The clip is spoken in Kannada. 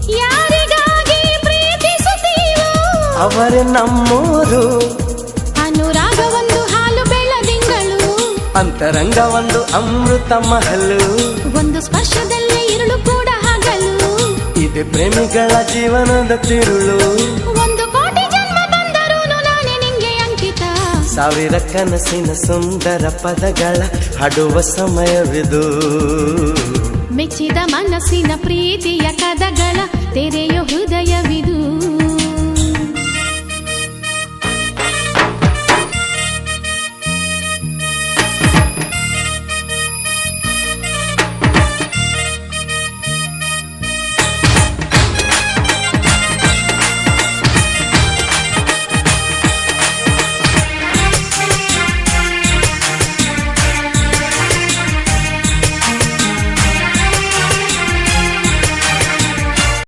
ಯಾರಿಗಾಗಿ ಪ್ರೀತಿಸುತ್ತೀವೋ ಅವರೇ ನಮ್ಮೂರು. ಅನುರಾಗ ಒಂದು ಹಾಲು ಬೆಳದಿಂಗಳು, ಅಂತರಂಗ ಒಂದು ಅಮೃತ ಮಹಲು. ಒಂದು ಸ್ಪರ್ಶದಲ್ಲೇ ഇരുಳು ಕೂಡ ಹಗಲು. ಇದೆ ಪ್ರೇಮಿಗಳ ಜೀವನದ ತಿರುಳು. ಒಂದು ಕೋಟಿ ಜನ್ಮ ಬಂದರೂ ನಾನೇ ನಿಂಗೆ ಅಂಕಿತ. ಸಾವಿರ ಕನಸಿನ ಸುಂದರ ಪದಗಳ ಹಾಡುವ ಸಮಯವಿದು. ಮೆಚ್ಚಿದ ಮನಸ್ಸಿನ ಪ್ರೀತಿಯ ಕದ